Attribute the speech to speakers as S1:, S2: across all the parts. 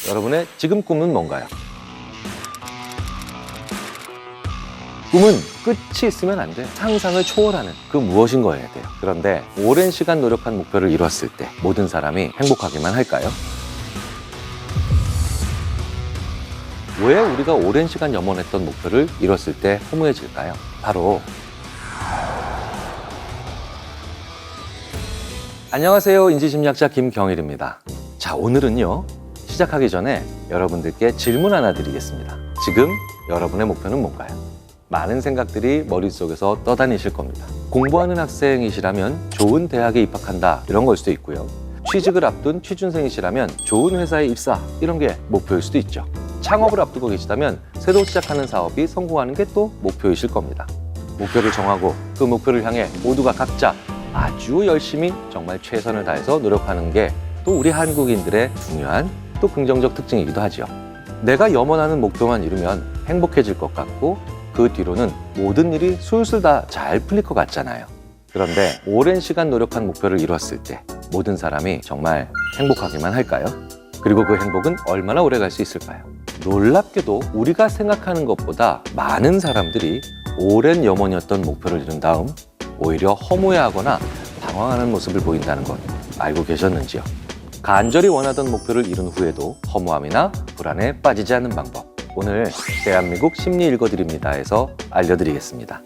S1: 여러분의 지금 꿈은 뭔가요? 꿈은 끝이 있으면 안 돼요. 상상을 초월하는 그 무엇인 거여야 돼요. 그런데 오랜 시간 노력한 목표를 이뤘을 때 모든 사람이 행복하기만 할까요? 왜 우리가 오랜 시간 염원했던 목표를 이뤘을 때 허무해질까요? 바로 안녕하세요. 인지심리학자 김경일입니다. 자, 오늘은요. 시작하기 전에 여러분들께 질문 하나 드리겠습니다. 지금 여러분의 목표는 뭔가요? 많은 생각들이 머릿속에서 떠다니실 겁니다. 공부하는 학생이시라면 좋은 대학에 입학한다 이런 걸 수도 있고요. 취직을 앞둔 취준생이시라면 좋은 회사에 입사 이런 게 목표일 수도 있죠. 창업을 앞두고 계시다면 새로 시작하는 사업이 성공하는 게 또 목표이실 겁니다. 목표를 정하고 그 목표를 향해 모두가 각자 아주 열심히 정말 최선을 다해서 노력하는 게 또 우리 한국인들의 중요한 또 긍정적 특징이기도 하죠. 내가 염원하는 목표만 이루면 행복해질 것 같고 그 뒤로는 모든 일이 술술 다 잘 풀릴 것 같잖아요. 그런데 오랜 시간 노력한 목표를 이뤘을 때 모든 사람이 정말 행복하기만 할까요? 그리고 그 행복은 얼마나 오래 갈 수 있을까요? 놀랍게도 우리가 생각하는 것보다 많은 사람들이 오랜 염원이었던 목표를 이룬 다음 오히려 허무해하거나 당황하는 모습을 보인다는 것 알고 계셨는지요? 간절히 원하던 목표를 이룬 후에도 허무함이나 불안에 빠지지 않는 방법 오늘 대한민국 심리 읽어드립니다에서 알려드리겠습니다.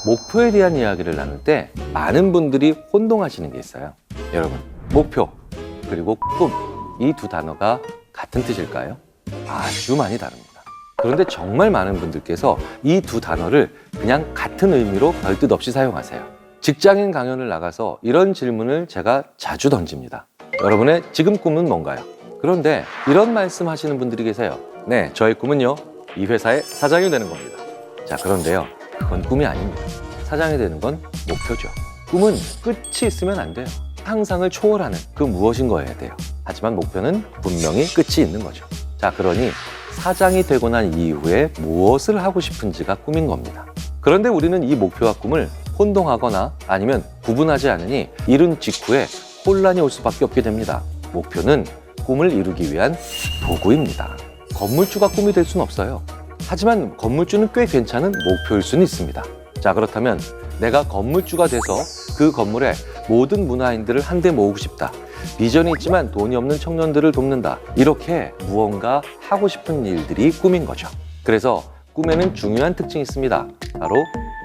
S1: 목표에 대한 이야기를 나눌 때 많은 분들이 혼동하시는 게 있어요. 여러분, 목표 그리고 꿈 이 두 단어가 같은 뜻일까요? 아주 많이 다릅니다. 그런데 정말 많은 분들께서 이 두 단어를 그냥 같은 의미로 별뜻 없이 사용하세요. 직장인 강연을 나가서 이런 질문을 제가 자주 던집니다. 여러분의 지금 꿈은 뭔가요? 그런데 이런 말씀 하시는 분들이 계세요. 네, 저의 꿈은요, 이 회사의 사장이 되는 겁니다. 자, 그런데요, 그건 꿈이 아닙니다. 사장이 되는 건 목표죠. 꿈은 끝이 있으면 안 돼요. 상상을 초월하는 그 무엇인 거여야 돼요. 하지만 목표는 분명히 끝이 있는 거죠. 자, 그러니 사장이 되고 난 이후에 무엇을 하고 싶은지가 꿈인 겁니다. 그런데 우리는 이 목표와 꿈을 혼동하거나 아니면 구분하지 않으니 이룬 직후에 혼란이 올 수밖에 없게 됩니다. 목표는 꿈을 이루기 위한 도구입니다. 건물주가 꿈이 될 수는 없어요. 하지만 건물주는 꽤 괜찮은 목표일 수는 있습니다. 자, 그렇다면 내가 건물주가 돼서 그 건물에 모든 문화인들을 한데 모으고 싶다. 비전이 있지만 돈이 없는 청년들을 돕는다. 이렇게 무언가 하고 싶은 일들이 꿈인 거죠. 그래서 꿈에는 중요한 특징이 있습니다. 바로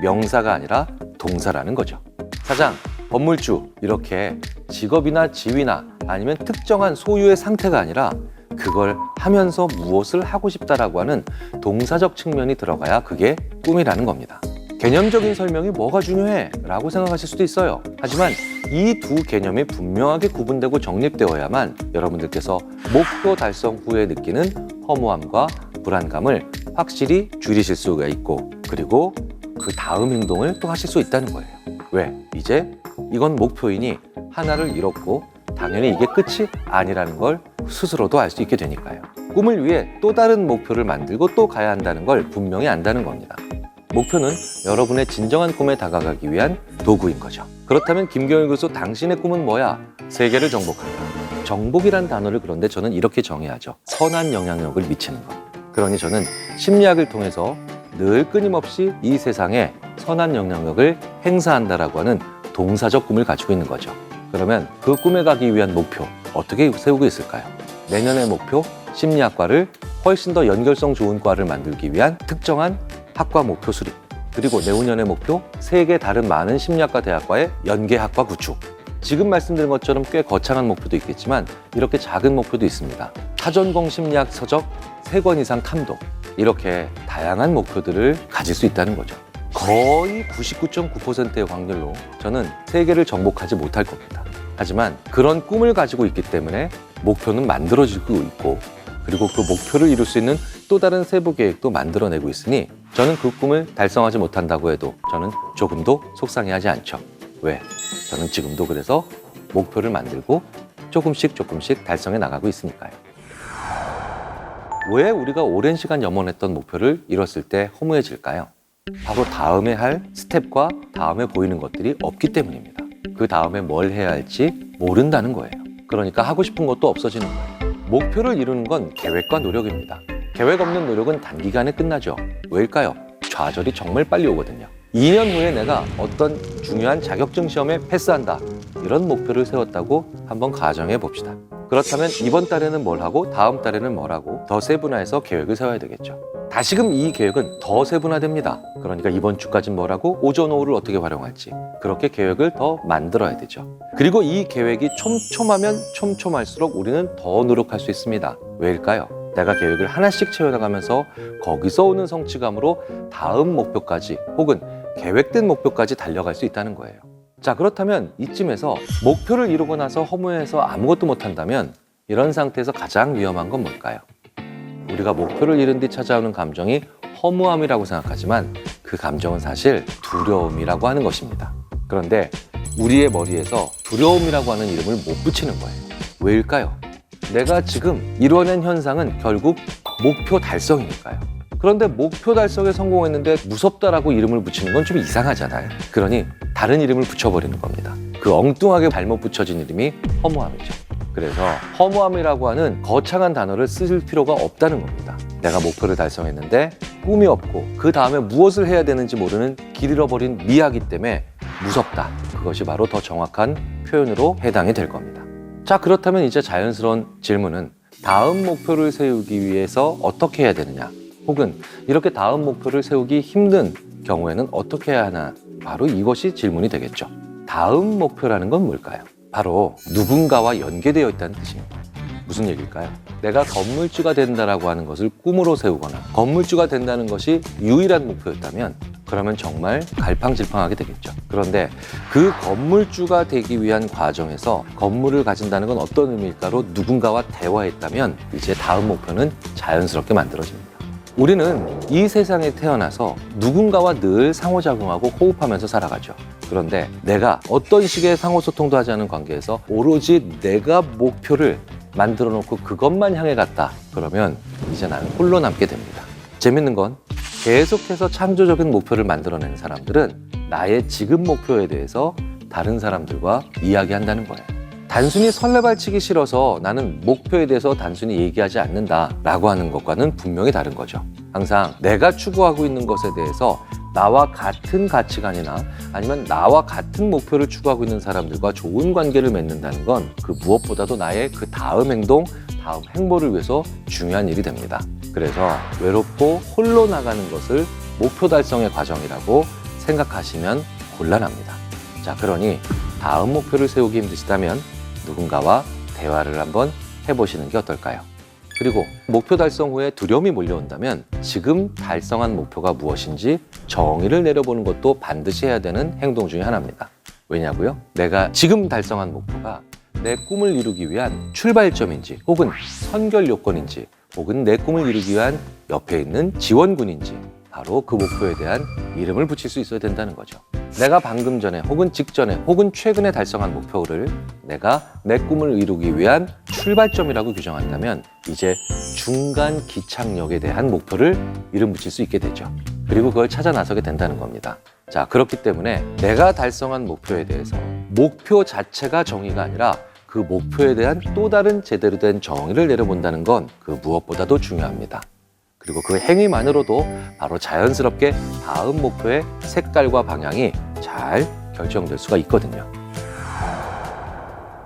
S1: 명사가 아니라 동사라는 거죠. 사장, 건물주 이렇게 직업이나 지위나 아니면 특정한 소유의 상태가 아니라 그걸 하면서 무엇을 하고 싶다라고 하는 동사적 측면이 들어가야 그게 꿈이라는 겁니다. 개념적인 설명이 뭐가 중요해? 라고 생각하실 수도 있어요. 하지만 이 두 개념이 분명하게 구분되고 정립되어야만 여러분들께서 목표 달성 후에 느끼는 허무함과 불안감을 확실히 줄이실 수가 있고 그리고 그 다음 행동을 또 하실 수 있다는 거예요. 왜? 이제 이건 목표이니 하나를 이뤘고 당연히 이게 끝이 아니라는 걸 스스로도 알 수 있게 되니까요. 꿈을 위해 또 다른 목표를 만들고 또 가야 한다는 걸 분명히 안다는 겁니다. 목표는 여러분의 진정한 꿈에 다가가기 위한 도구인 거죠. 그렇다면 김경일 교수, 당신의 꿈은 뭐야? 세계를 정복한다. 정복이란 단어를 그런데 저는 이렇게 정의하죠. 선한 영향력을 미치는 것. 그러니 저는 심리학을 통해서 늘 끊임없이 이 세상에 선한 영향력을 행사한다라고 하는 동사적 꿈을 가지고 있는 거죠. 그러면 그 꿈에 가기 위한 목표 어떻게 세우고 있을까요? 내년의 목표, 심리학과를 훨씬 더 연결성 좋은 과를 만들기 위한 특정한 학과 목표 수립, 그리고 내후년의 목표, 세계 다른 많은 심리학과 대학과의 연계학과 구축. 지금 말씀드린 것처럼 꽤 거창한 목표도 있겠지만 이렇게 작은 목표도 있습니다. 타전공 심리학 서적 3권 이상 탐독. 이렇게 다양한 목표들을 가질 수 있다는 거죠. 거의 99.9%의 확률로 저는 세계를 정복하지 못할 겁니다. 하지만 그런 꿈을 가지고 있기 때문에 목표는 만들어지고 있고 그리고 그 목표를 이룰 수 있는 또 다른 세부 계획도 만들어내고 있으니 저는 그 꿈을 달성하지 못한다고 해도 저는 조금도 속상해하지 않죠. 왜? 저는 지금도 그래서 목표를 만들고 조금씩 달성해 나가고 있으니까요. 왜 우리가 오랜 시간 염원했던 목표를 이뤘을 때 허무해질까요? 바로 다음에 할 스텝과 다음에 보이는 것들이 없기 때문입니다. 그 다음에 뭘 해야 할지 모른다는 거예요. 그러니까 하고 싶은 것도 없어지는 거예요. 목표를 이루는 건 계획과 노력입니다. 계획 없는 노력은 단기간에 끝나죠. 왜일까요? 좌절이 정말 빨리 오거든요. 2년 후에 내가 어떤 중요한 자격증 시험에 패스한다. 이런 목표를 세웠다고 한번 가정해 봅시다. 그렇다면 이번 달에는 뭘 하고 다음 달에는 뭘 하고 더 세분화해서 계획을 세워야 되겠죠. 다시금 이 계획은 더 세분화됩니다. 그러니까 이번 주까지는 뭘 하고 오전 오후를 어떻게 활용할지 그렇게 계획을 더 만들어야 되죠. 그리고 이 계획이 촘촘하면 촘촘할수록 우리는 더 노력할 수 있습니다. 왜일까요? 내가 계획을 하나씩 채워나가면서 거기서 오는 성취감으로 다음 목표까지 혹은 계획된 목표까지 달려갈 수 있다는 거예요. 자, 그렇다면 이쯤에서 목표를 이루고 나서 허무해서 아무것도 못한다면 이런 상태에서 가장 위험한 건 뭘까요? 우리가 목표를 이룬 뒤 찾아오는 감정이 허무함이라고 생각하지만 그 감정은 사실 두려움이라고 하는 것입니다. 그런데 우리의 머리에서 두려움이라고 하는 이름을 못 붙이는 거예요. 왜일까요? 내가 지금 이뤄낸 현상은 결국 목표 달성이니까요. 그런데 목표 달성에 성공했는데 무섭다라고 이름을 붙이는 건 좀 이상하잖아요. 그러니 다른 이름을 붙여버리는 겁니다. 그 엉뚱하게 잘못 붙여진 이름이 허무함이죠. 그래서 허무함이라고 하는 거창한 단어를 쓸 필요가 없다는 겁니다. 내가 목표를 달성했는데 꿈이 없고 그 다음에 무엇을 해야 되는지 모르는 길 잃어버린 미하기 때문에 무섭다. 그것이 바로 더 정확한 표현으로 해당이 될 겁니다. 자, 그렇다면 이제 자연스러운 질문은 다음 목표를 세우기 위해서 어떻게 해야 되느냐? 혹은 이렇게 다음 목표를 세우기 힘든 경우에는 어떻게 해야 하나? 바로 이것이 질문이 되겠죠. 다음 목표라는 건 뭘까요? 바로 누군가와 연계되어 있다는 뜻입니다. 무슨 얘기일까요? 내가 건물주가 된다라고 하는 것을 꿈으로 세우거나 건물주가 된다는 것이 유일한 목표였다면 그러면 정말 갈팡질팡하게 되겠죠. 그런데 그 건물주가 되기 위한 과정에서 건물을 가진다는 건 어떤 의미일까로 누군가와 대화했다면 이제 다음 목표는 자연스럽게 만들어집니다. 우리는 이 세상에 태어나서 누군가와 늘 상호작용하고 호흡하면서 살아가죠. 그런데 내가 어떤 식의 상호소통도 하지 않은 관계에서 오로지 내가 목표를 만들어 놓고 그것만 향해 갔다. 그러면 이제 나는 홀로 남게 됩니다. 재밌는 건 계속해서 창조적인 목표를 만들어내는 사람들은 나의 지금 목표에 대해서 다른 사람들과 이야기한다는 거예요. 단순히 설레발치기 싫어서 나는 목표에 대해서 단순히 얘기하지 않는다라고 하는 것과는 분명히 다른 거죠. 항상 내가 추구하고 있는 것에 대해서 나와 같은 가치관이나 아니면 나와 같은 목표를 추구하고 있는 사람들과 좋은 관계를 맺는다는 건 그 무엇보다도 나의 그 다음 행동, 다음 행보를 위해서 중요한 일이 됩니다. 그래서 외롭고 홀로 나가는 것을 목표 달성의 과정이라고 생각하시면 곤란합니다. 자, 그러니 다음 목표를 세우기 힘드시다면 누군가와 대화를 한번 해보시는 게 어떨까요? 그리고 목표 달성 후에 두려움이 몰려온다면 지금 달성한 목표가 무엇인지 정의를 내려보는 것도 반드시 해야 되는 행동 중에 하나입니다. 왜냐고요? 내가 지금 달성한 목표가 내 꿈을 이루기 위한 출발점인지 혹은 선결 요건인지 혹은 내 꿈을 이루기 위한 옆에 있는 지원군인지 바로 그 목표에 대한 이름을 붙일 수 있어야 된다는 거죠. 내가 방금 전에 혹은 직전에 혹은 최근에 달성한 목표를 내가 내 꿈을 이루기 위한 출발점이라고 규정한다면 이제 중간 기착역에 대한 목표를 이름 붙일 수 있게 되죠. 그리고 그걸 찾아 나서게 된다는 겁니다. 자, 그렇기 때문에 내가 달성한 목표에 대해서 목표 자체가 정의가 아니라 그 목표에 대한 또 다른 제대로 된 정의를 내려본다는 건 그 무엇보다도 중요합니다. 그리고 그 행위만으로도 바로 자연스럽게 다음 목표의 색깔과 방향이 잘 결정될 수가 있거든요.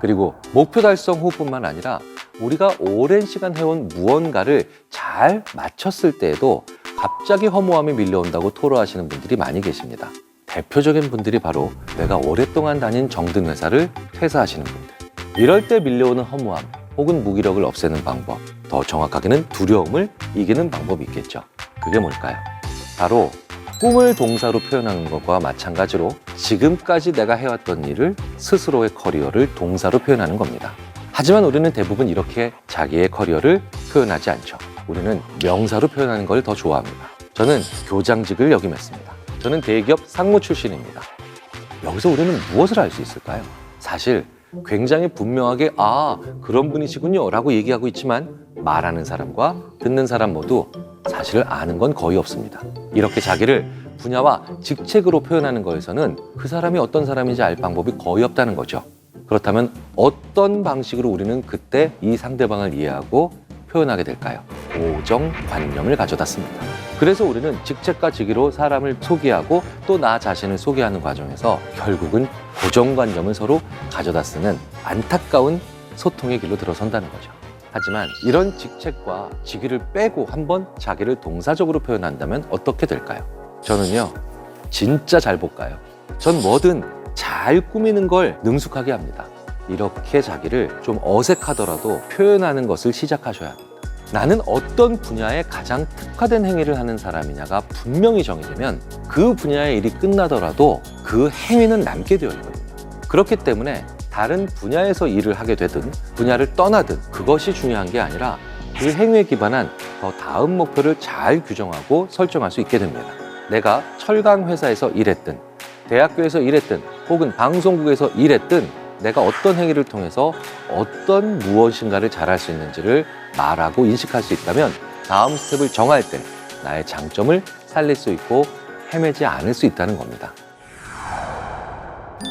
S1: 그리고 목표 달성 후뿐만 아니라 우리가 오랜 시간 해온 무언가를 잘 마쳤을 때에도 갑자기 허무함이 밀려온다고 토로하시는 분들이 많이 계십니다. 대표적인 분들이 바로 내가 오랫동안 다닌 정든 회사를 퇴사하시는 분들. 이럴 때 밀려오는 허무함 혹은 무기력을 없애는 방법, 더 정확하게는 두려움을 이기는 방법이 있겠죠. 그게 뭘까요? 바로 꿈을 동사로 표현하는 것과 마찬가지로 지금까지 내가 해왔던 일을 스스로의 커리어를 동사로 표현하는 겁니다. 하지만 우리는 대부분 이렇게 자기의 커리어를 표현하지 않죠. 우리는 명사로 표현하는 걸 더 좋아합니다. 저는 교장직을 역임했습니다. 저는 대기업 상무 출신입니다. 여기서 우리는 무엇을 알 수 있을까요? 사실 굉장히 분명하게 그런 분이시군요 라고 얘기하고 있지만 말하는 사람과 듣는 사람 모두 사실을 아는 건 거의 없습니다. 이렇게 자기를 분야와 직책으로 표현하는 거에서는 그 사람이 어떤 사람인지 알 방법이 거의 없다는 거죠. 그렇다면 어떤 방식으로 우리는 그때 이 상대방을 이해하고 표현하게 될까요? 고정관념을 가져다 씁니다. 그래서 우리는 직책과 직위로 사람을 소개하고 또 나 자신을 소개하는 과정에서 결국은 고정관념을 서로 가져다 쓰는 안타까운 소통의 길로 들어선다는 거죠. 하지만 이런 직책과 직위를 빼고 한번 자기를 동사적으로 표현한다면 어떻게 될까요? 저는요, 진짜 잘 볶아요. 전 뭐든 잘 꾸미는 걸 능숙하게 합니다. 이렇게 자기를 좀 어색하더라도 표현하는 것을 시작하셔야 합니다. 나는 어떤 분야에 가장 특화된 행위를 하는 사람이냐가 분명히 정해지면 그 분야의 일이 끝나더라도 그 행위는 남게 되어 있거든요. 그렇기 때문에 다른 분야에서 일을 하게 되든 분야를 떠나든 그것이 중요한 게 아니라 그 행위에 기반한 더 다음 목표를 잘 규정하고 설정할 수 있게 됩니다. 내가 철강 회사에서 일했든 대학교에서 일했든 혹은 방송국에서 일했든 내가 어떤 행위를 통해서 어떤 무엇인가를 잘할 수 있는지를 말하고 인식할 수 있다면 다음 스텝을 정할 때 나의 장점을 살릴 수 있고 헤매지 않을 수 있다는 겁니다.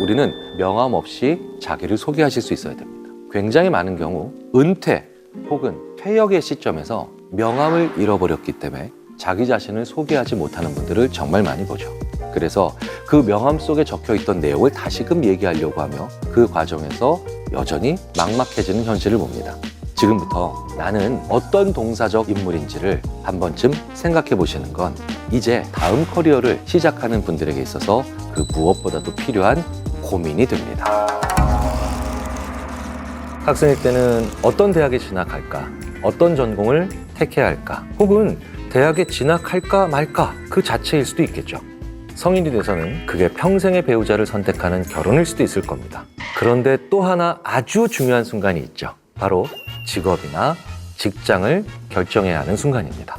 S1: 우리는 명함 없이 자기를 소개하실 수 있어야 됩니다. 굉장히 많은 경우 은퇴 혹은 퇴역의 시점에서 명함을 잃어버렸기 때문에 자기 자신을 소개하지 못하는 분들을 정말 많이 보죠. 그래서 그 명함 속에 적혀있던 내용을 다시금 얘기하려고 하며 그 과정에서 여전히 막막해지는 현실을 봅니다. 지금부터 나는 어떤 동사적 인물인지를 한 번쯤 생각해 보시는 건 이제 다음 커리어를 시작하는 분들에게 있어서 그 무엇보다도 필요한 고민이 됩니다. 학생일 때는 어떤 대학에 진학할까? 어떤 전공을 택해야 할까? 혹은 대학에 진학할까 말까? 그 자체일 수도 있겠죠. 성인이 돼서는 그게 평생의 배우자를 선택하는 결혼일 수도 있을 겁니다. 그런데 또 하나 아주 중요한 순간이 있죠. 바로 직업이나 직장을 결정해야 하는 순간입니다.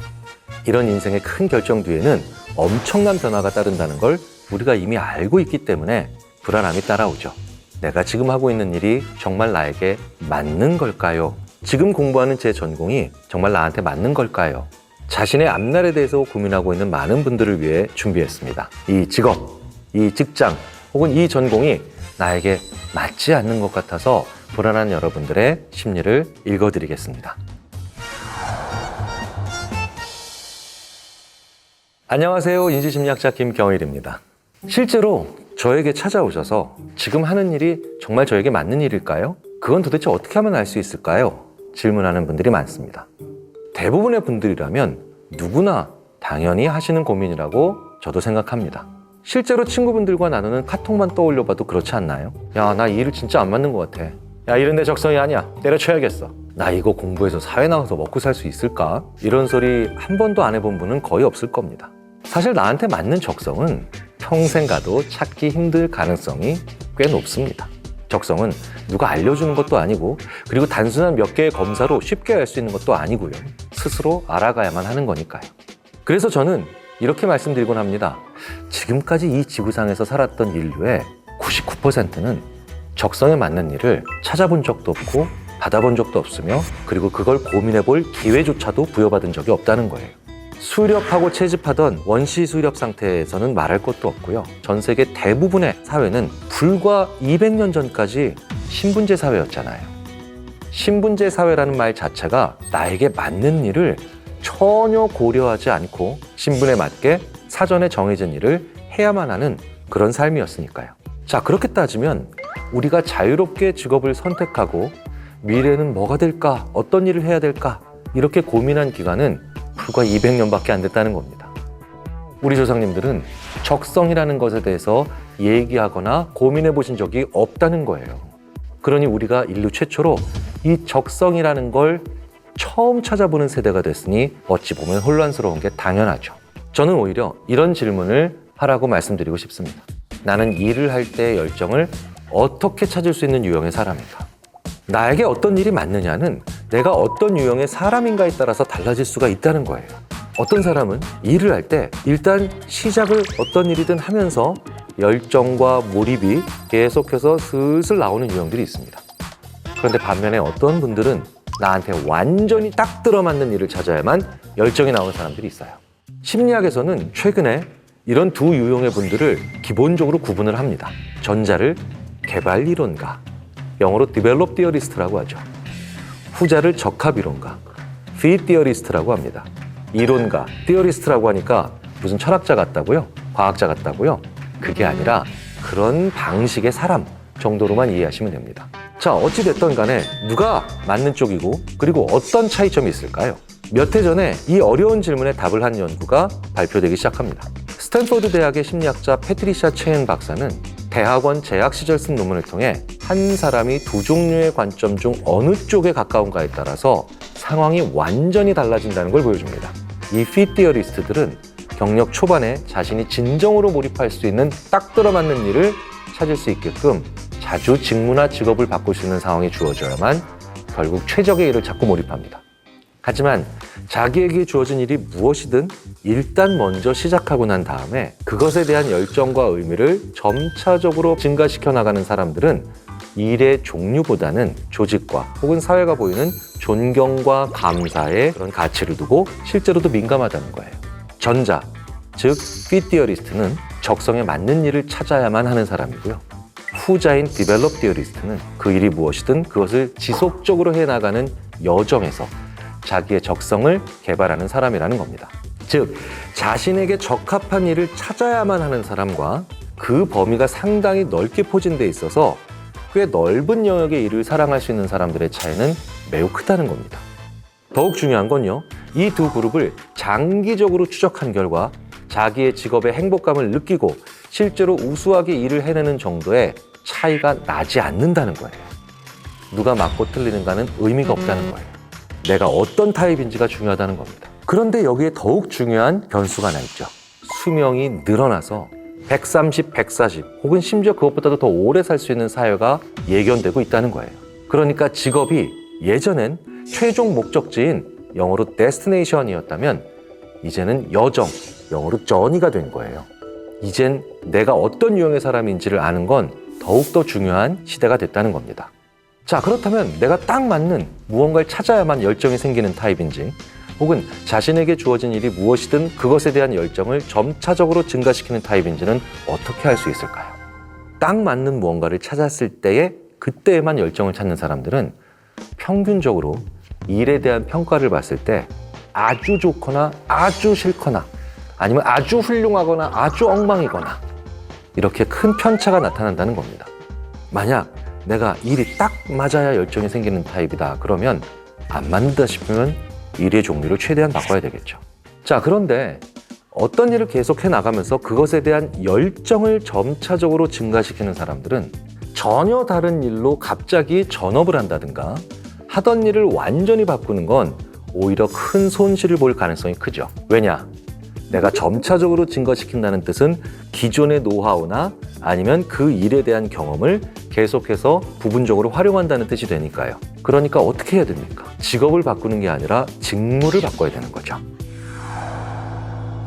S1: 이런 인생의 큰 결정 뒤에는 엄청난 변화가 따른다는 걸 우리가 이미 알고 있기 때문에 불안함이 따라오죠. 내가 지금 하고 있는 일이 정말 나에게 맞는 걸까요? 지금 공부하는 제 전공이 정말 나한테 맞는 걸까요? 자신의 앞날에 대해서 고민하고 있는 많은 분들을 위해 준비했습니다. 이 직업, 이 직장, 혹은 이 전공이 나에게 맞지 않는 것 같아서 불안한 여러분들의 심리를 읽어드리겠습니다. 안녕하세요. 인지심리학자 김경일입니다. 실제로 저에게 찾아오셔서 지금 하는 일이 정말 저에게 맞는 일일까요? 그건 도대체 어떻게 하면 알 수 있을까요? 질문하는 분들이 많습니다. 대부분의 분들이라면 누구나 당연히 하시는 고민이라고 저도 생각합니다. 실제로 친구분들과 나누는 카톡만 떠올려봐도 그렇지 않나요? 야, 나 이 일 진짜 안 맞는 것 같아. 야, 이런 데 적성이 아니야. 때려쳐야겠어. 나 이거 공부해서 사회 나가서 먹고 살 수 있을까? 이런 소리 한 번도 안 해본 분은 거의 없을 겁니다. 사실 나한테 맞는 적성은 평생 가도 찾기 힘들 가능성이 꽤 높습니다. 적성은 누가 알려주는 것도 아니고 그리고 단순한 몇 개의 검사로 쉽게 알 수 있는 것도 아니고요. 스스로 알아가야만 하는 거니까요. 그래서 저는 이렇게 말씀드리곤 합니다. 지금까지 이 지구상에서 살았던 인류의 99%는 적성에 맞는 일을 찾아본 적도 없고 받아본 적도 없으며 그리고 그걸 고민해볼 기회조차도 부여받은 적이 없다는 거예요. 수렵하고 채집하던 원시 수렵 상태에서는 말할 것도 없고요. 전 세계 대부분의 사회는 불과 200년 전까지 신분제 사회였잖아요. 신분제 사회라는 말 자체가 나에게 맞는 일을 전혀 고려하지 않고 신분에 맞게 사전에 정해진 일을 해야만 하는 그런 삶이었으니까요. 자, 그렇게 따지면 우리가 자유롭게 직업을 선택하고 미래는 뭐가 될까? 어떤 일을 해야 될까? 이렇게 고민한 기간은 불과 200년밖에 안 됐다는 겁니다. 우리 조상님들은 적성이라는 것에 대해서 얘기하거나 고민해 보신 적이 없다는 거예요. 그러니 우리가 인류 최초로 이 적성이라는 걸 처음 찾아보는 세대가 됐으니 어찌 보면 혼란스러운 게 당연하죠. 저는 오히려 이런 질문을 하라고 말씀드리고 싶습니다. 나는 일을 할 때의 열정을 어떻게 찾을 수 있는 유형의 사람인가? 나에게 어떤 일이 맞느냐는 내가 어떤 유형의 사람인가에 따라서 달라질 수가 있다는 거예요. 어떤 사람은 일을 할 때 일단 시작을 어떤 일이든 하면서 열정과 몰입이 계속해서 슬슬 나오는 유형들이 있습니다. 그런데 반면에 어떤 분들은 나한테 완전히 딱 들어맞는 일을 찾아야만 열정이 나오는 사람들이 있어요. 심리학에서는 최근에 이런 두 유형의 분들을 기본적으로 구분을 합니다. 전자를 개발이론가,
S2: 영어로 develop theorist라고 하죠. 후자를 적합이론가, fit theorist라고 합니다. 이론가, theorist라고 하니까 무슨 철학자 같다고요? 과학자 같다고요? 그게 아니라 그런 방식의 사람 정도로만 이해하시면 됩니다. 자, 어찌됐든 간에 누가 맞는 쪽이고 그리고 어떤 차이점이 있을까요? 몇 해 전에 이 어려운 질문에 답을 한 연구가 발표되기 시작합니다. 스탠포드 대학의 심리학자 패트리샤 체인 박사는 대학원 재학 시절 쓴 논문을 통해 한 사람이 두 종류의 관점 중 어느 쪽에 가까운가에 따라서 상황이 완전히 달라진다는 걸 보여줍니다. 이 fit theorist들은 경력 초반에 자신이 진정으로 몰입할 수 있는 딱 들어맞는 일을 찾을 수 있게끔 자주 직무나 직업을 바꿀 수 있는 상황이 주어져야만 결국 최적의 일을 찾고 몰입합니다. 하지만 자기에게 주어진 일이 무엇이든 일단 먼저 시작하고 난 다음에 그것에 대한 열정과 의미를 점차적으로 증가시켜 나가는 사람들은 일의 종류보다는 조직과 혹은 사회가 보이는 존경과 감사의 그런 가치를 두고 실제로도 민감하다는 거예요. 전자, 즉 fit theorist는 적성에 맞는 일을 찾아야만 하는 사람이고요. 후자인 develop theorist는 그 일이 무엇이든 그것을 지속적으로 해나가는 여정에서 자기의 적성을 개발하는 사람이라는 겁니다. 즉, 자신에게 적합한 일을 찾아야만 하는 사람과 그 범위가 상당히 넓게 포진돼 있어서 꽤 넓은 영역의 일을 사랑할 수 있는 사람들의 차이는 매우 크다는 겁니다. 더욱 중요한 건요, 이 두 그룹을 장기적으로 추적한 결과 자기의 직업의 행복감을 느끼고 실제로 우수하게 일을 해내는 정도의 차이가 나지 않는다는 거예요. 누가 맞고 틀리는가는 의미가 없다는 거예요. 내가 어떤 타입인지가 중요하다는 겁니다. 그런데 여기에 더욱 중요한 변수가 하나 있죠. 수명이 늘어나서 130, 140 혹은 심지어 그것보다도 더 오래 살 수 있는 사회가 예견되고 있다는 거예요. 그러니까 직업이 예전엔 최종 목적지인 영어로 destination이었다면 이제는 여정, 영어로 journey가 된 거예요. 이젠 내가 어떤 유형의 사람인지를 아는 건 더욱더 중요한 시대가 됐다는 겁니다. 자, 그렇다면 내가 딱 맞는 무언가를 찾아야만 열정이 생기는 타입인지 혹은 자신에게 주어진 일이 무엇이든 그것에 대한 열정을 점차적으로 증가시키는 타입인지는 어떻게 알 수 있을까요? 딱 맞는 무언가를 찾았을 때에 그때에만 열정을 찾는 사람들은 평균적으로 일에 대한 평가를 봤을 때 아주 좋거나 아주 싫거나 아니면 아주 훌륭하거나 아주 엉망이거나 이렇게 큰 편차가 나타난다는 겁니다. 만약 내가 일이 딱 맞아야 열정이 생기는 타입이다 그러면 안 맞는다 싶으면 일의 종류를 최대한 바꿔야 되겠죠. 자, 그런데 어떤 일을 계속해 나가면서 그것에 대한 열정을 점차적으로 증가시키는 사람들은 전혀 다른 일로 갑자기 전업을 한다든가 하던 일을 완전히 바꾸는 건 오히려 큰 손실을 볼 가능성이 크죠. 왜냐? 내가 점차적으로 증가시킨다는 뜻은 기존의 노하우나 아니면 그 일에 대한 경험을 계속해서 부분적으로 활용한다는 뜻이 되니까요. 그러니까 어떻게 해야 됩니까? 직업을 바꾸는 게 아니라 직무를 바꿔야 되는 거죠.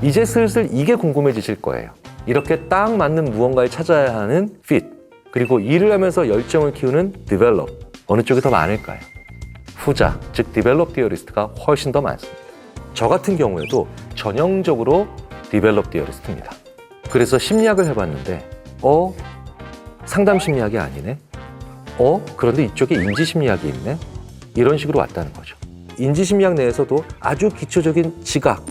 S2: 이제 슬슬 이게 궁금해지실 거예요. 이렇게 딱 맞는 무언가를 찾아야 하는 fit, 그리고 일을 하면서 열정을 키우는 develop, 어느 쪽이 더 많을까요? 후자, 즉 develop theorist가 훨씬 더 많습니다. 저 같은 경우에도 전형적으로 develop theorist입니다. 그래서 심리학을 해봤는데 상담 심리학이 아니네? 그런데 이쪽에 인지 심리학이 있네? 이런 식으로 왔다는 거죠. 인지 심리학 내에서도 아주 기초적인 지각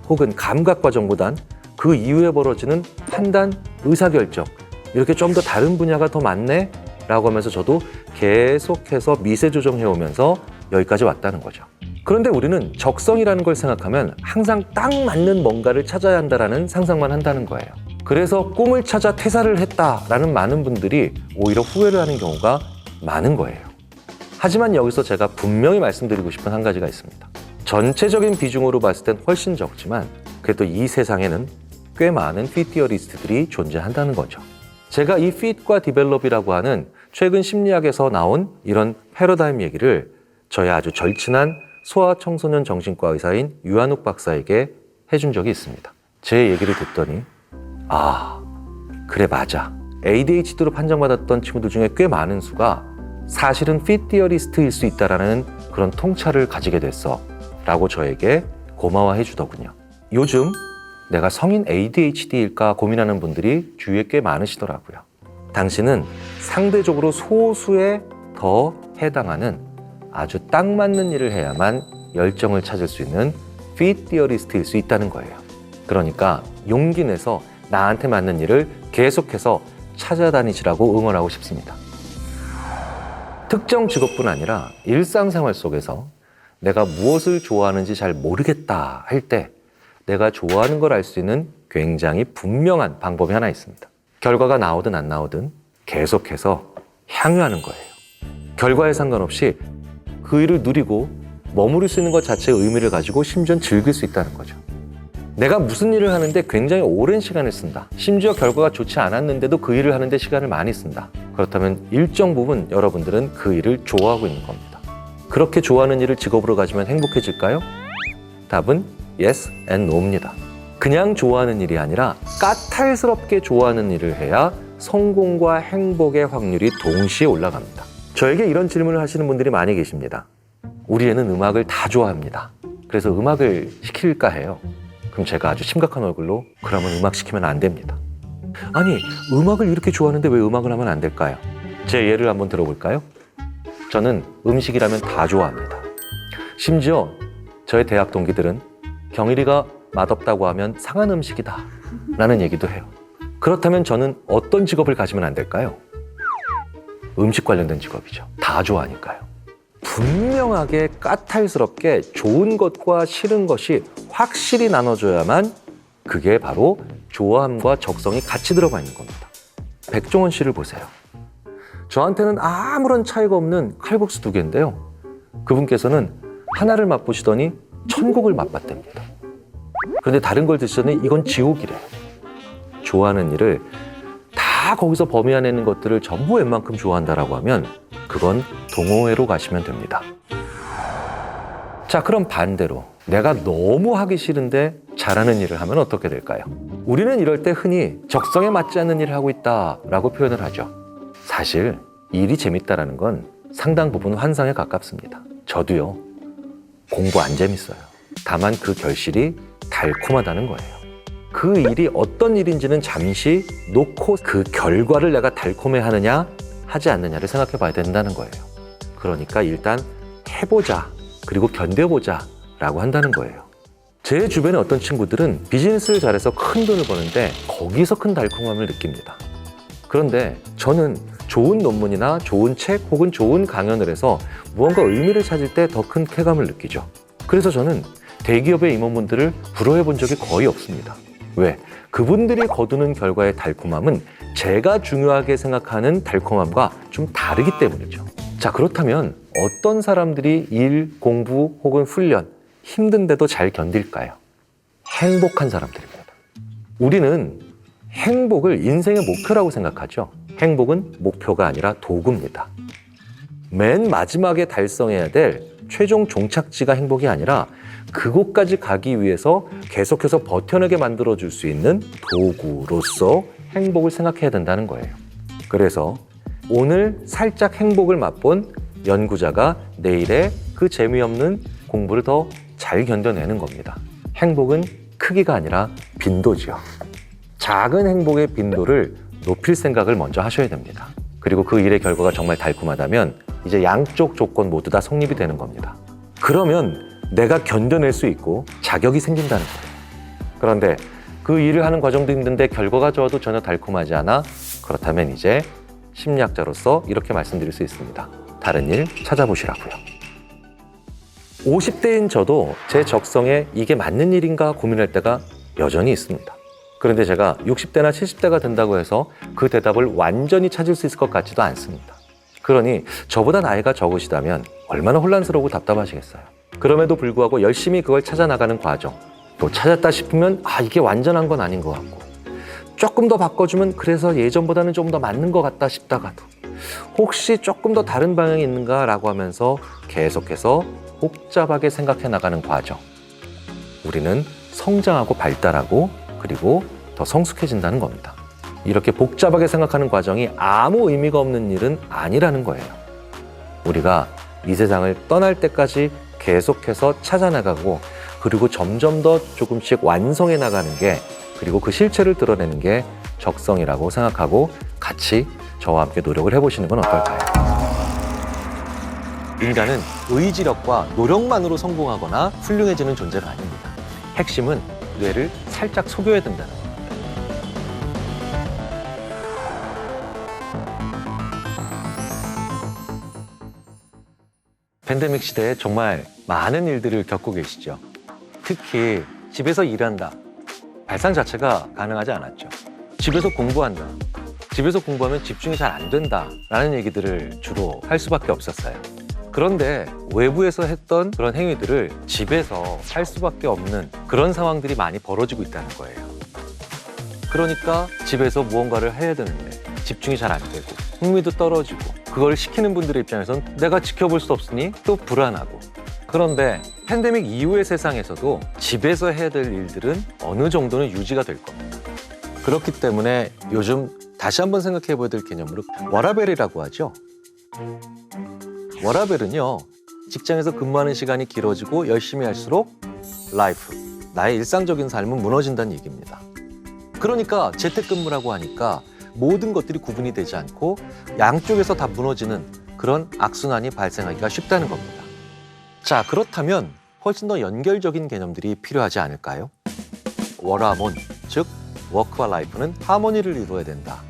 S2: 혹은 감각 과정보단 그 이후에 벌어지는 판단, 의사결정 이렇게 좀 더 다른 분야가 더 많네? 라고 하면서 저도 계속해서 미세 조정해오면서 여기까지 왔다는 거죠. 그런데 우리는 적성이라는 걸 생각하면 항상 딱 맞는 뭔가를 찾아야 한다는 상상만 한다는 거예요. 그래서 꿈을 찾아 퇴사를 했다라는 많은 분들이 오히려 후회를 하는 경우가 많은 거예요. 하지만 여기서 제가 분명히 말씀드리고 싶은 한 가지가 있습니다. 전체적인 비중으로 봤을 땐 훨씬 적지만 그래도 이 세상에는 꽤 많은 fit theorist들이 존재한다는 거죠. 제가 이 fit과 develop이라고 하는 최근 심리학에서 나온 이런 패러다임 얘기를 저희 아주 절친한 소아청소년 정신과 의사인 유한욱 박사에게 해준 적이 있습니다. 제 얘기를 듣더니 그래 맞아. ADHD로 판정받았던 친구들 중에 꽤 많은 수가 사실은 fit theorist일 수 있다는 그런 통찰을 가지게 됐어 라고 저에게 고마워해 주더군요. 요즘 내가 성인 ADHD일까 고민하는 분들이 주위에 꽤 많으시더라고요. 당신은 상대적으로 소수의 더 해당하는 아주 딱 맞는 일을 해야만 열정을 찾을 수 있는 fit theorist일 수 있다는 거예요. 그러니까 용기 내서 나한테 맞는 일을 계속해서 찾아다니시라고 응원하고 싶습니다. 특정 직업뿐 아니라 일상생활 속에서 내가 무엇을 좋아하는지 잘 모르겠다 할 때 내가 좋아하는 걸 알 수 있는 굉장히 분명한 방법이 하나 있습니다. 결과가 나오든 안 나오든 계속해서 향유하는 거예요. 결과에 상관없이 그 일을 누리고 머무를 수 있는 것 자체의 의미를 가지고 심지어 즐길 수 있다는 거죠. 내가 무슨 일을 하는데 굉장히 오랜 시간을 쓴다. 심지어 결과가 좋지 않았는데도 그 일을 하는데 시간을 많이 쓴다. 그렇다면 일정 부분 여러분들은 그 일을 좋아하고 있는 겁니다. 그렇게 좋아하는 일을 직업으로 가지면 행복해질까요? 답은 yes and no입니다. 그냥 좋아하는 일이 아니라 까탈스럽게 좋아하는 일을 해야 성공과 행복의 확률이 동시에 올라갑니다. 저에게 이런 질문을 하시는 분들이 많이 계십니다. 우리 애는 음악을 다 좋아합니다. 그래서 음악을 시킬까 해요. 그럼 제가 아주 심각한 얼굴로 그러면 음악 시키면 안 됩니다. 아니, 음악을 이렇게 좋아하는데 왜 음악을 하면 안 될까요? 제 예를 한번 들어볼까요? 저는 음식이라면 다 좋아합니다. 심지어 저의 대학 동기들은 경일이가 맛없다고 하면 상한 음식이다 라는 얘기도 해요. 그렇다면 저는 어떤 직업을 가지면 안 될까요? 음식 관련된 직업이죠. 다 좋아하니까요. 분명하게 까탈스럽게 좋은 것과 싫은 것이 확실히 나눠져야만 그게 바로 좋아함과 적성이 같이 들어가 있는 겁니다. 백종원 씨를 보세요. 저한테는 아무런 차이가 없는 칼국수 2개인데요. 그분께서는 하나를 맛보시더니 천국을 맛봤답니다. 그런데 다른 걸 드시더니 이건 지옥이래요. 좋아하는 일을 다 거기서 범위안에 것들을 전부 웬만큼 좋아한다라고 하면 그건 동호회로 가시면 됩니다. 자, 그럼 반대로 내가 너무 하기 싫은데 잘하는 일을 하면 어떻게 될까요? 우리는 이럴 때 흔히 적성에 맞지 않는 일을 하고 있다라고 표현을 하죠. 사실 일이 재밌다라는 건 상당 부분 환상에 가깝습니다. 저도요. 공부 안 재밌어요. 다만 그 결실이 달콤하다는 거예요. 그 일이 어떤 일인지는 잠시 놓고 그 결과를 내가 달콤해하느냐 하지 않느냐를 생각해 봐야 된다는 거예요. 그러니까 일단 해보자, 그리고 견뎌보자 라고 한다는 거예요. 제 주변에 어떤 친구들은 비즈니스를 잘해서 큰 돈을 버는데 거기서 큰 달콤함을 느낍니다. 그런데 저는 좋은 논문이나 좋은 책 혹은 좋은 강연을 해서 무언가 의미를 찾을 때 더 큰 쾌감을 느끼죠. 그래서 저는 대기업의 임원분들을 부러워해 본 적이 거의 없습니다. 왜? 그분들이 거두는 결과의 달콤함은 제가 중요하게 생각하는 달콤함과 좀 다르기 때문이죠. 자, 그렇다면 어떤 사람들이 일, 공부 혹은 훈련 힘든데도 잘 견딜까요? 행복한 사람들입니다. 우리는 행복을 인생의 목표라고 생각하죠. 행복은 목표가 아니라 도구입니다. 맨 마지막에 달성해야 될 최종 종착지가 행복이 아니라 그곳까지 가기 위해서 계속해서 버텨내게 만들어줄 수 있는 도구로서 행복을 생각해야 된다는 거예요. 그래서 오늘 살짝 행복을 맛본 연구자가 내일의 그 재미없는 공부를 더 잘 견뎌내는 겁니다. 행복은 크기가 아니라 빈도죠. 작은 행복의 빈도를 높일 생각을 먼저 하셔야 됩니다. 그리고 그 일의 결과가 정말 달콤하다면 이제 양쪽 조건 모두 다 성립이 되는 겁니다. 그러면 내가 견뎌낼 수 있고 자격이 생긴다는 거예요. 그런데 그 일을 하는 과정도 힘든데 결과가 좋아도 전혀 달콤하지 않아? 그렇다면 이제 심리학자로서 이렇게 말씀드릴 수 있습니다. 다른 일 찾아보시라고요. 50대인 저도 제 적성에 이게 맞는 일인가 고민할 때가 여전히 있습니다. 그런데 제가 60대나 70대가 된다고 해서 그 대답을 완전히 찾을 수 있을 것 같지도 않습니다. 그러니 저보다 나이가 적으시다면 얼마나 혼란스러우고 답답하시겠어요. 그럼에도 불구하고 열심히 그걸 찾아나가는 과정, 또 찾았다 싶으면 이게 완전한 건 아닌 것 같고 조금 더 바꿔주면 그래서 예전보다는 좀 더 맞는 것 같다 싶다가도 혹시 조금 더 다른 방향이 있는가라고 하면서 계속해서 복잡하게 생각해 나가는 과정. 우리는 성장하고 발달하고 그리고 더 성숙해진다는 겁니다. 이렇게 복잡하게 생각하는 과정이 아무 의미가 없는 일은 아니라는 거예요. 우리가 이 세상을 떠날 때까지 계속해서 찾아나가고 그리고 점점 더 조금씩 완성해 나가는 게 그리고 그 실체를 드러내는 게 적성이라고 생각하고 같이 저와 함께 노력을 해보시는 건 어떨까요? 인간은 의지력과 노력만으로 성공하거나 훌륭해지는 존재가 아닙니다. 핵심은 뇌를 살짝 속여야 된다는 겁니다. 팬데믹 시대에 정말 많은 일들을 겪고 계시죠. 특히 집에서 일한다. 발상 자체가 가능하지 않았죠. 집에서 공부한다. 집에서 공부하면 집중이 잘 안 된다. 라는 얘기들을 주로 할 수밖에 없었어요. 그런데 외부에서 했던 그런 행위들을 집에서 할 수밖에 없는 그런 상황들이 많이 벌어지고 있다는 거예요. 그러니까 집에서 무언가를 해야 되는데 집중이 잘 안 되고 흥미도 떨어지고 그걸 시키는 분들의 입장에선 내가 지켜볼 수 없으니 또 불안하고. 그런데 팬데믹 이후의 세상에서도 집에서 해야 될 일들은 어느 정도는 유지가 될 겁니다. 그렇기 때문에 요즘 다시 한번 생각해 봐야 될 개념으로 워라밸이라고 하죠. 워라밸은요, 직장에서 근무하는 시간이 길어지고 열심히 할수록 라이프, 나의 일상적인 삶은 무너진다는 얘기입니다. 그러니까 재택근무라고 하니까 모든 것들이 구분이 되지 않고 양쪽에서 다 무너지는 그런 악순환이 발생하기가 쉽다는 겁니다. 자, 그렇다면 훨씬 더 연결적인 개념들이 필요하지 않을까요? 워라몬, 즉 워크와 라이프는 하모니를 이루어야 된다.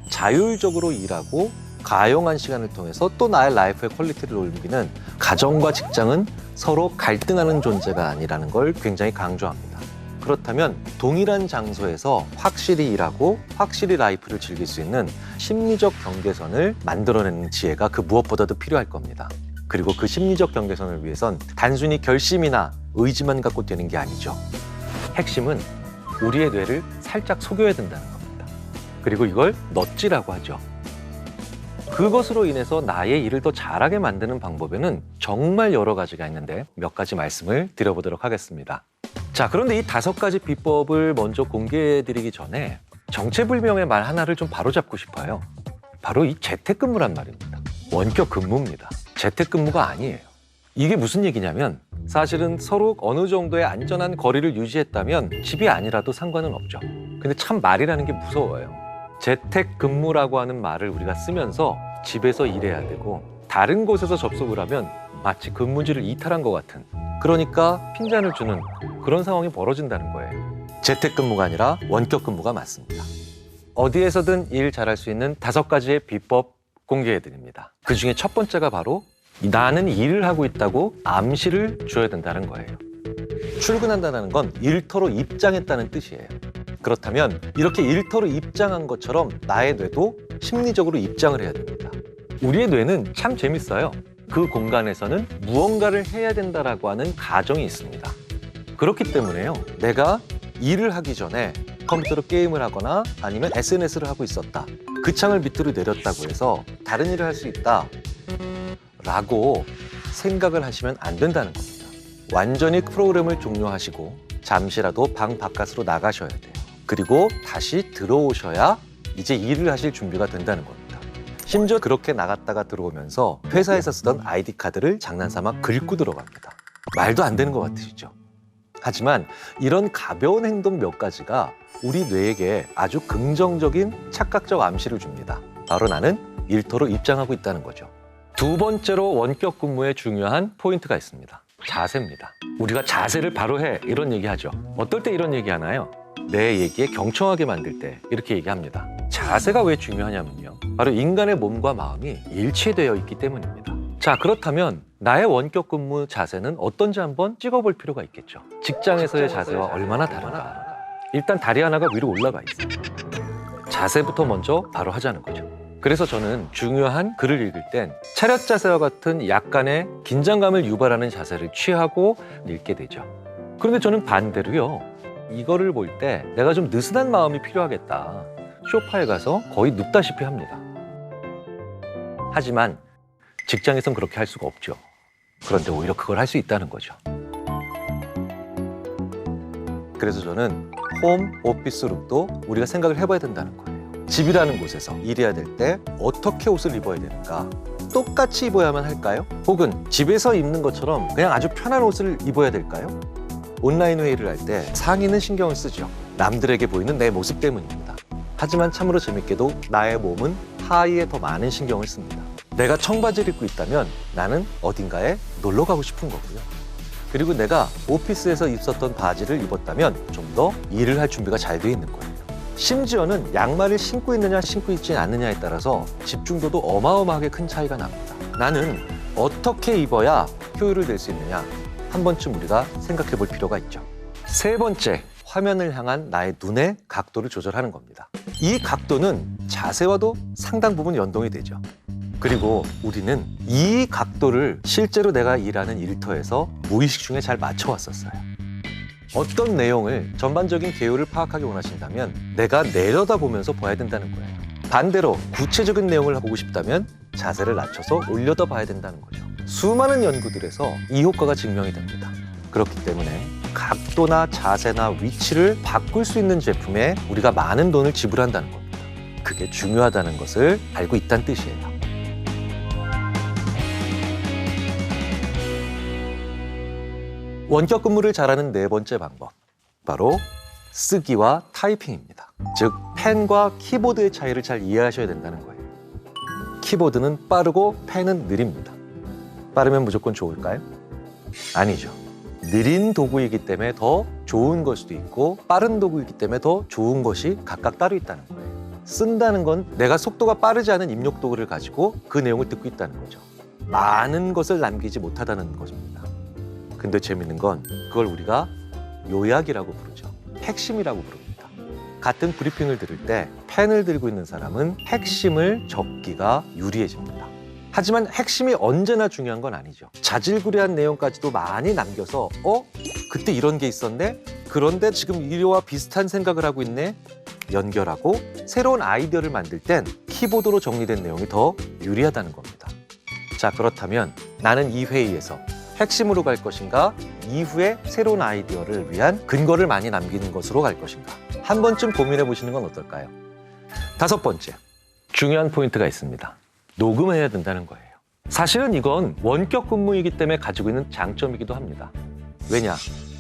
S2: 자율적으로 일하고 가용한 시간을 통해서 또 나의 라이프의 퀄리티를 올리기는 가정과 직장은 서로 갈등하는 존재가 아니라는 걸 굉장히 강조합니다. 그렇다면 동일한 장소에서 확실히 일하고 확실히 라이프를 즐길 수 있는 심리적 경계선을 만들어내는 지혜가 그 무엇보다도 필요할 겁니다. 그리고 그 심리적 경계선을 위해선 단순히 결심이나 의지만 갖고 되는 게 아니죠. 핵심은 우리의 뇌를 살짝 속여야 된다는 겁니다. 그리고 이걸 넛지라고 하죠. 그것으로 인해서 나의 일을 더 잘하게 만드는 방법에는 정말 여러 가지가 있는데 몇 가지 말씀을 드려보도록 하겠습니다. 자, 그런데 이 5가지 비법을 먼저 공개해드리기 전에 정체불명의 말 하나를 좀 바로잡고 싶어요. 바로 이 재택근무란 말입니다. 원격 근무입니다. 재택근무가 아니에요. 이게 무슨 얘기냐면 사실은 서로 어느 정도의 안전한 거리를 유지했다면 집이 아니라도 상관은 없죠. 근데 참 말이라는 게 무서워요. 재택근무라고 하는 말을 우리가 쓰면서 집에서 일해야 되고 다른 곳에서 접속을 하면 마치 근무지를 이탈한 것 같은, 그러니까 핀잔을 주는 그런 상황이 벌어진다는 거예요. 재택근무가 아니라 원격근무가 맞습니다. 어디에서든 일 잘할 수 있는 5가지의 비법 공개해드립니다. 그 중에 첫 번째가 바로 나는 일을 하고 있다고 암시를 줘야 된다는 거예요. 출근한다는 건 일터로 입장했다는 뜻이에요. 그렇다면 이렇게 일터로 입장한 것처럼 나의 뇌도 심리적으로 입장을 해야 됩니다. 우리의 뇌는 참 재밌어요. 그 공간에서는 무언가를 해야 된다라고 하는 가정이 있습니다. 그렇기 때문에요, 내가 일을 하기 전에 컴퓨터로 게임을 하거나 아니면 SNS를 하고 있었다. 그 창을 밑으로 내렸다고 해서 다른 일을 할 수 있다 라고 생각을 하시면 안 된다는 겁니다. 완전히 프로그램을 종료하시고 잠시라도 방 바깥으로 나가셔야 돼요. 그리고 다시 들어오셔야 이제 일을 하실 준비가 된다는 겁니다. 심지어 그렇게 나갔다가 들어오면서 회사에서 쓰던 아이디 카드를 장난삼아 긁고 들어갑니다. 말도 안 되는 것 같으시죠? 하지만 이런 가벼운 행동 몇 가지가 우리 뇌에게 아주 긍정적인 착각적 암시를 줍니다. 바로 나는 일터로 입장하고 있다는 거죠. 두 번째로 원격 근무에 중요한 포인트가 있습니다. 자세입니다. 우리가 자세를 바로 해, 이런 얘기하죠. 어떨 때 이런 얘기하나요? 내 얘기에 경청하게 만들 때 이렇게 얘기합니다. 자세가 왜 중요하냐면요, 바로 인간의 몸과 마음이 일치되어 있기 때문입니다. 자, 그렇다면 나의 원격 근무 자세는 어떤지 한번 찍어볼 필요가 있겠죠. 직장에서의 자세와 얼마나 다른가. 일단 다리 하나가 위로 올라가 있어요. 자세부터 먼저 바로 하자는 거죠. 그래서 저는 중요한 글을 읽을 땐 차렷 자세와 같은 약간의 긴장감을 유발하는 자세를 취하고 읽게 되죠. 그런데 저는 반대로요, 이거를 볼 때 내가 좀 느슨한 마음이 필요하겠다, 소파에 가서 거의 눕다시피 합니다. 하지만 직장에선 그렇게 할 수가 없죠. 그런데 오히려 그걸 할 수 있다는 거죠. 그래서 저는 홈 오피스 룩도 우리가 생각을 해봐야 된다는 거예요. 집이라는 곳에서 일해야 될 때 어떻게 옷을 입어야 되는가? 똑같이 입어야만 할까요? 혹은 집에서 입는 것처럼 그냥 아주 편한 옷을 입어야 될까요? 온라인 회의를 할 때 상의는 신경을 쓰죠. 남들에게 보이는 내 모습 때문입니다. 하지만 참으로 재밌게도 나의 몸은 하의에 더 많은 신경을 씁니다. 내가 청바지를 입고 있다면 나는 어딘가에 놀러 가고 싶은 거고요. 그리고 내가 오피스에서 입었던 바지를 입었다면 좀 더 일을 할 준비가 잘 돼 있는 거예요. 심지어는 양말을 신고 있느냐 신고 있지 않느냐에 따라서 집중도도 어마어마하게 큰 차이가 납니다. 나는 어떻게 입어야 효율을 낼 수 있느냐 한 번쯤 우리가 생각해 볼 필요가 있죠. 세 번째, 화면을 향한 나의 눈의 각도를 조절하는 겁니다. 이 각도는 자세와도 상당 부분 연동이 되죠. 그리고 우리는 이 각도를 실제로 내가 일하는 일터에서 무의식 중에 잘 맞춰왔었어요. 어떤 내용을 전반적인 개요를 파악하기 원하신다면 내가 내려다보면서 봐야 된다는 거예요. 반대로 구체적인 내용을 보고 싶다면 자세를 낮춰서 올려다 봐야 된다는 거죠. 수많은 연구들에서 이 효과가 증명이 됩니다. 그렇기 때문에 각도나 자세나 위치를 바꿀 수 있는 제품에 우리가 많은 돈을 지불한다는 겁니다. 그게 중요하다는 것을 알고 있다는 뜻이에요. 원격 근무를 잘하는 네 번째 방법, 바로 쓰기와 타이핑입니다. 즉, 펜과 키보드의 차이를 잘 이해하셔야 된다는 거예요. 키보드는 빠르고 펜은 느립니다. 빠르면 무조건 좋을까요? 아니죠. 느린 도구이기 때문에 더 좋은 걸 수도 있고 빠른 도구이기 때문에 더 좋은 것이 각각 따로 있다는 거예요. 쓴다는 건 내가 속도가 빠르지 않은 입력 도구를 가지고 그 내용을 듣고 있다는 거죠. 많은 것을 남기지 못하다는 것입니다. 근데 재밌는 건 그걸 우리가 요약이라고 부르죠. 핵심이라고 부릅니다. 같은 브리핑을 들을 때 펜을 들고 있는 사람은 핵심을 적기가 유리해집니다. 하지만 핵심이 언제나 중요한 건 아니죠. 자질구레한 내용까지도 많이 남겨서 그때 이런 게 있었네? 그런데 지금 이와 비슷한 생각을 하고 있네? 연결하고 새로운 아이디어를 만들 땐 키보드로 정리된 내용이 더 유리하다는 겁니다. 자, 그렇다면 나는 이 회의에서 핵심으로 갈 것인가? 이후에 새로운 아이디어를 위한 근거를 많이 남기는 것으로 갈 것인가? 한 번쯤 고민해 보시는 건 어떨까요? 다섯 번째, 중요한 포인트가 있습니다. 녹음해야 된다는 거예요. 사실은 이건 원격 근무이기 때문에 가지고 있는 장점이기도 합니다. 왜냐?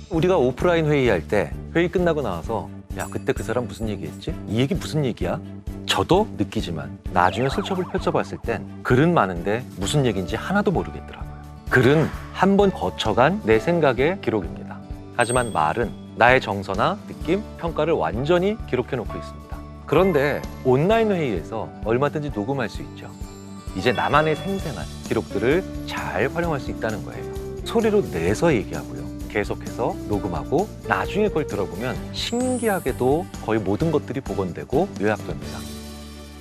S2: 우리가 오프라인 회의할 때 회의 끝나고 나와서 야, 그때 그 사람 무슨 얘기했지? 이 얘기 무슨 얘기야? 저도 느끼지만 나중에 슬쩍을 펼쳐봤을 땐 글은 많은데 무슨 얘기인지 하나도 모르겠더라고요. 글은 한 번 거쳐간 내 생각의 기록입니다. 하지만 말은 나의 정서나 느낌, 평가를 완전히 기록해놓고 있습니다. 그런데 온라인 회의에서 얼마든지 녹음할 수 있죠. 이제 나만의 생생한 기록들을 잘 활용할 수 있다는 거예요. 소리로 내서 얘기하고요. 계속해서 녹음하고 나중에 그걸 들어보면 신기하게도 거의 모든 것들이 복원되고 요약됩니다.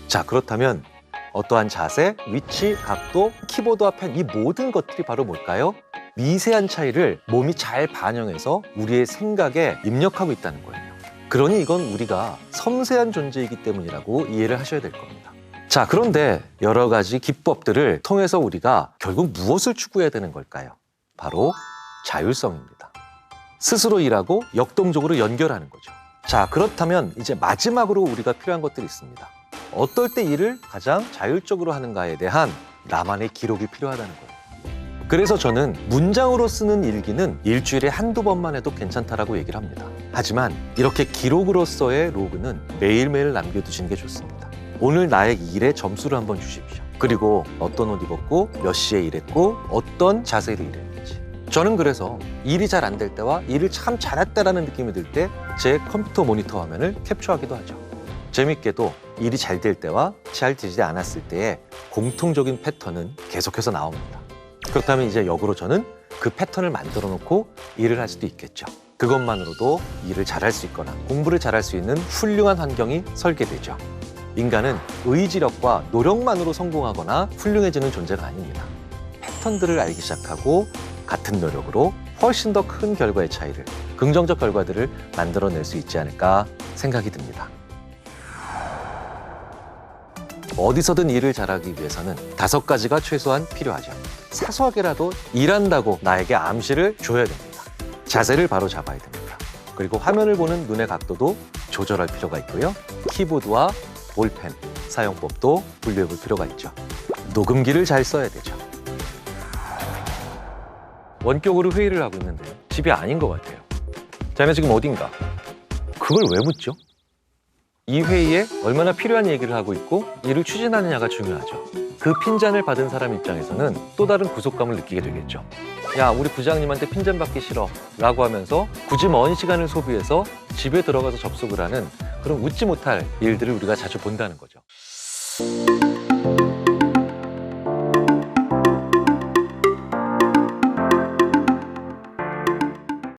S2: 자, 그렇다면 어떠한 자세, 위치, 각도, 키보드와 펜, 이 모든 것들이 바로 뭘까요? 미세한 차이를 몸이 잘 반영해서 우리의 생각에 입력하고 있다는 거예요. 그러니 이건 우리가 섬세한 존재이기 때문이라고 이해를 하셔야 될 겁니다. 자, 그런데 여러 가지 기법들을 통해서 우리가 결국 무엇을 추구해야 되는 걸까요? 바로 자율성입니다. 스스로 일하고 역동적으로 연결하는 거죠. 자, 그렇다면 이제 마지막으로 우리가 필요한 것들이 있습니다. 어떨 때 일을 가장 자율적으로 하는가에 대한 나만의 기록이 필요하다는 거예요. 그래서 저는 문장으로 쓰는 일기는 일주일에 한두 번만 해도 괜찮다라고 얘기를 합니다. 하지만 이렇게 기록으로서의 로그는 매일매일 남겨두시는 게 좋습니다. 오늘 나의 일에 점수를 한번 주십시오. 그리고 어떤 옷 입었고 몇 시에 일했고 어떤 자세로 일했는지. 저는 그래서 일이 잘 안 될 때와 일을 참 잘했다라는 느낌이 들 때 제 컴퓨터 모니터 화면을 캡처하기도 하죠. 재밌게도 일이 잘 될 때와 잘 되지 않았을 때의 공통적인 패턴은 계속해서 나옵니다. 그렇다면 이제 역으로 저는 그 패턴을 만들어 놓고 일을 할 수도 있겠죠. 그것만으로도 일을 잘할 수 있거나 공부를 잘할 수 있는 훌륭한 환경이 설계되죠. 인간은 의지력과 노력만으로 성공하거나 훌륭해지는 존재가 아닙니다. 패턴들을 알기 시작하고 같은 노력으로 훨씬 더 큰 결과의 차이를, 긍정적 결과들을 만들어낼 수 있지 않을까 생각이 듭니다. 어디서든 일을 잘하기 위해서는 5가지가 최소한 필요하죠. 사소하게라도 일한다고 나에게 암시를 줘야 됩니다. 자세를 바로 잡아야 됩니다. 그리고 화면을 보는 눈의 각도도 조절할 필요가 있고요. 키보드와 볼펜 사용법도 분류해 볼 필요가 있죠. 녹음기를 잘 써야 되죠. 원격으로 회의를 하고 있는데 집이 아닌 것 같아요. 자네 지금 어딘가? 그걸 왜 묻죠? 이 회의에 얼마나 필요한 얘기를 하고 있고 일을 추진하느냐가 중요하죠. 그 핀잔을 받은 사람 입장에서는 또 다른 구속감을 느끼게 되겠죠. 야, 우리 부장님한테 핀잔 받기 싫어 라고 하면서 굳이 먼 시간을 소비해서 집에 들어가서 접속을 하는 그런 웃지 못할 일들을 우리가 자주 본다는 거죠.